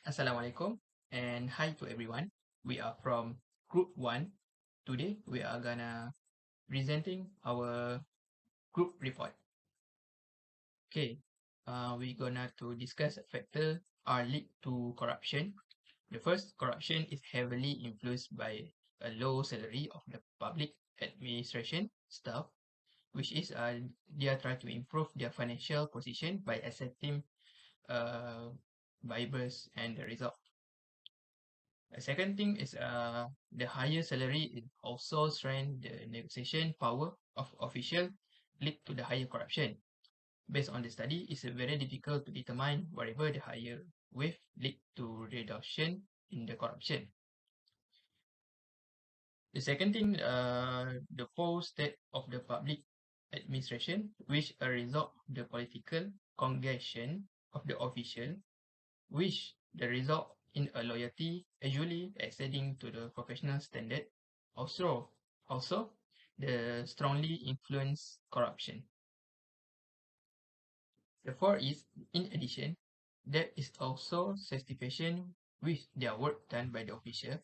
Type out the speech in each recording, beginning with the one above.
Assalamualaikum and hi to everyone. We are from Group 1. Today we are gonna presenting our group report. Okay, we gonna to discuss factor are linked to corruption. The first, corruption is heavily influenced by a low salary of the public administration staff, which is they are trying to improve their financial position by accepting uh, bribes and the result. The second thing is the higher salary it also strengthen the negotiation power of official lead to the higher corruption. Based on the study, it's very difficult to determine whether the higher wage lead to reduction in the corruption. The second thing, the poor state of the public administration, which a result of the political congregation of the official which the result in a loyalty usually exceeding to the professional standard. Also, the strongly influence corruption. The fourth is, in addition, there is also satisfaction with their work done by the official.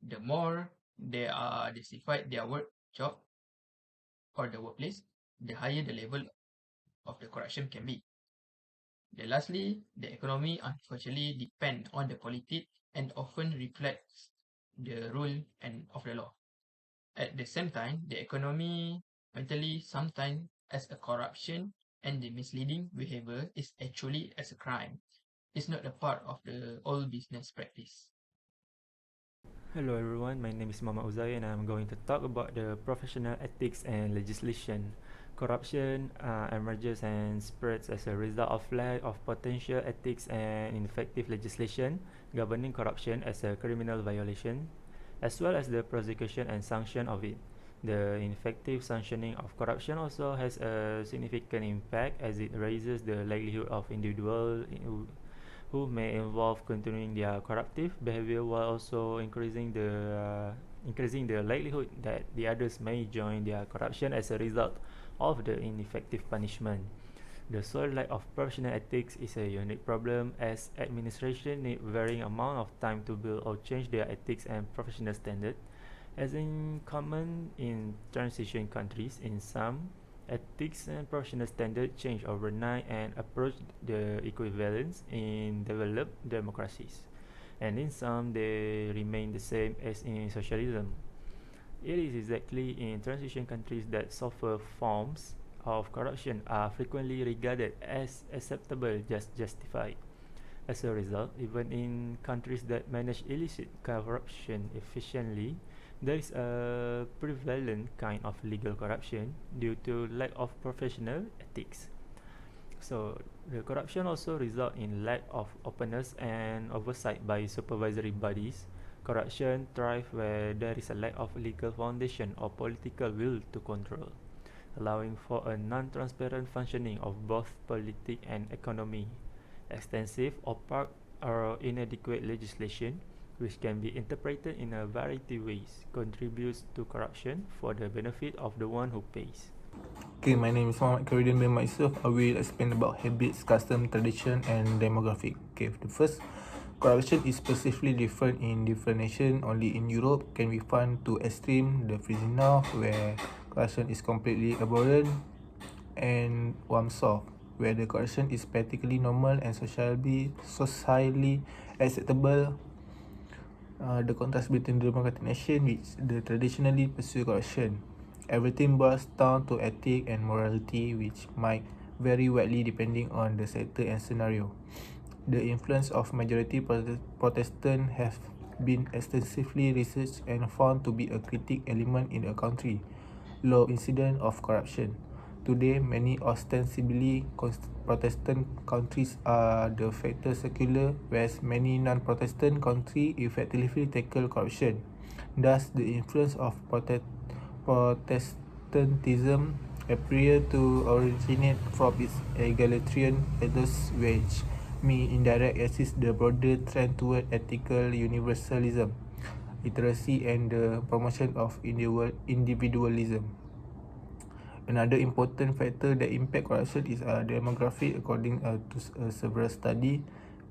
The more they are justified their work job or the workplace, the higher the level of the corruption can be. Lastly, the economy unfortunately depend on the politics and often reflects the rule and of the law. At the same time, the economy mentally sometimes as a corruption and the misleading behavior is actually as a crime. It's not a part of the old business practice. Hello everyone, my name is Mama Uzai and I'm going to talk about the professional ethics and legislation. Corruption emerges and spreads as a result of lack of potential ethics and ineffective legislation governing corruption as a criminal violation, as well as the prosecution and sanction of it. The ineffective sanctioning of corruption also has a significant impact as it raises the likelihood of individuals who may involve continuing their corruptive behavior while also increasing the likelihood that the others may join their corruption as a result of the ineffective punishment. The sole lack of professional ethics is a unique problem as administration need varying amount of time to build or change their ethics and professional standard. As in common in transition countries, in some ethics and professional standards change overnight and approach the equivalence in developed democracies, and in some they remain the same as in socialism. It is exactly in transition countries that softer forms of corruption are frequently regarded as acceptable, just justified. As a result, even in countries that manage illicit corruption efficiently, there is a prevalent kind of legal corruption due to lack of professional ethics. So, the corruption also result in lack of openness and oversight by supervisory bodies. Corruption thrives where there is a lack of legal foundation or political will to control, allowing for a non-transparent functioning of both politics and economy. Extensive, opaque, or inadequate legislation, which can be interpreted in a variety of ways, contributes to corruption for the benefit of the one who pays. Okay, my name is Muhammad Karidin. By myself, I will explain about habits, custom, tradition, and demographic. Okay, the first, corruption is specifically different in different nations. Only in Europe can we find two extreme, the freezing north, where corruption is completely abhorrent, and warm south, where the corruption is practically normal and socially acceptable. The contrast between the democratic nation which the traditionally pursue corruption. Everything boils down to ethic and morality which might vary widely depending on the sector and scenario. The influence of majority Protestant have been extensively researched and found to be a critical element in a country. Low incidence of corruption. Today, many ostensibly Protestant countries are de facto secular, whereas many non-Protestant countries effectively tackle corruption. Thus, the influence of Protestantism appear to originate from its egalitarian ethos, which may indirectly assist the broader trend toward ethical universalism, literacy, and the promotion of individualism. Another important factor that impact corruption is demographic. According to several studies,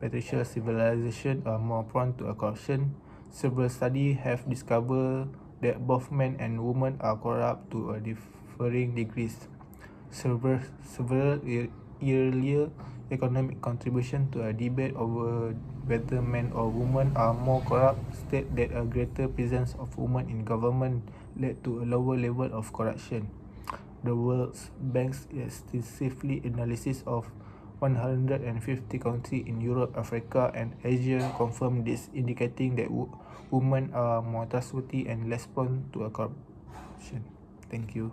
patriarchal civilizations are more prone to corruption. Several studies have discovered that both men and women are corrupt to a differing degrees. Several earlier economic contributions to a debate over whether men or women are more corrupt state that a greater presence of women in government led to a lower level of corruption. The World Bank's extensively analysis of 150 countries in Europe, Africa, and Asia confirmed this, indicating that women are more trustworthy and less prone to a corruption. Thank you.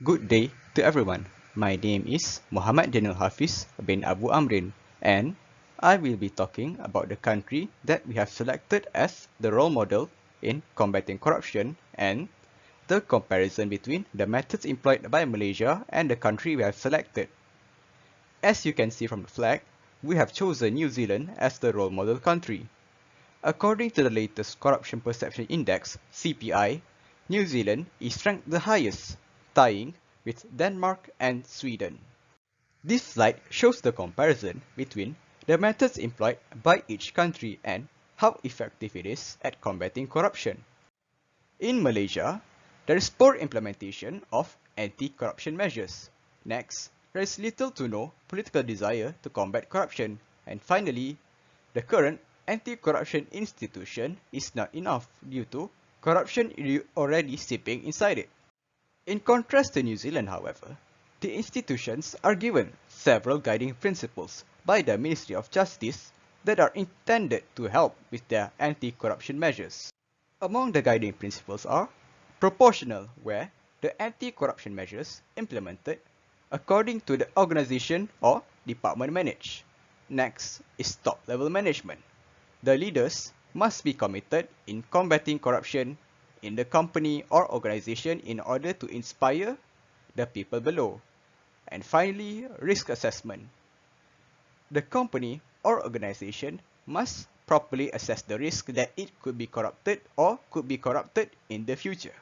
Good day to everyone. My name is Muhammad Daniel Hafiz bin Abu Amrin, and I will be talking about the country that we have selected as the role model in combating corruption and the comparison between the methods employed by Malaysia and the country we have selected. As you can see from the flag, we have chosen New Zealand as the role model country. According to the latest Corruption Perception Index, CPI, New Zealand is ranked the highest, tying with Denmark and Sweden. This slide shows the comparison between the methods employed by each country and how effective it is at combating corruption. In Malaysia, there is poor implementation of anti-corruption measures. Next, there is little to no political desire to combat corruption. And finally, the current anti-corruption institution is not enough due to corruption already seeping inside it. In contrast to New Zealand, however, the institutions are given several guiding principles by the Ministry of Justice that are intended to help with their anti-corruption measures. Among the guiding principles are proportional, where the anti-corruption measures implemented according to the organization or department managed. Next is top-level management. The leaders must be committed in combating corruption in the company or organization in order to inspire the people below. And finally, risk assessment. The company or organization must properly assess the risk that it could be corrupted or could be corrupted in the future.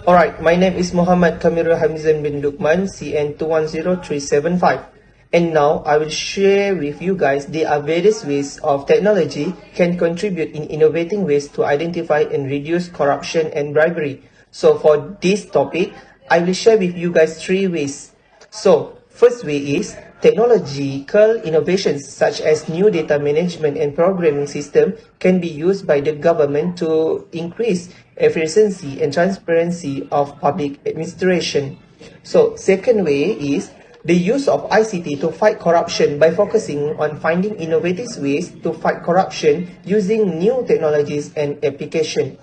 Alright, my name is Muhammad Kamirul Hamizan bin Lukman, CN210375. And now I will share with you guys there are various ways of technology can contribute in innovating ways to identify and reduce corruption and bribery. So for this topic, I will share with you guys 3 ways. So first way is technological innovations such as new data management and programming system can be used by the government to increase efficiency and transparency of public administration. So second way is the use of ICT to fight corruption by focusing on finding innovative ways to fight corruption using new technologies and application.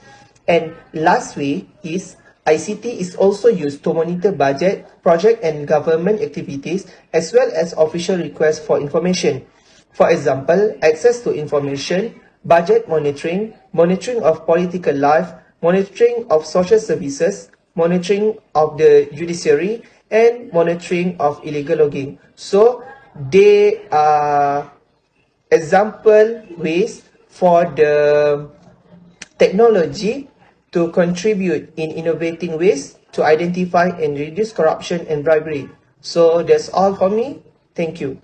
And last way is ICT is also used to monitor budget, project and government activities as well as official requests for information. For example, access to information, budget monitoring, monitoring of political life, monitoring of social services, monitoring of the judiciary, and monitoring of illegal logging. So they are example ways for the technology to contribute in innovating ways to identify and reduce corruption and bribery. So that's all for me. Thank you.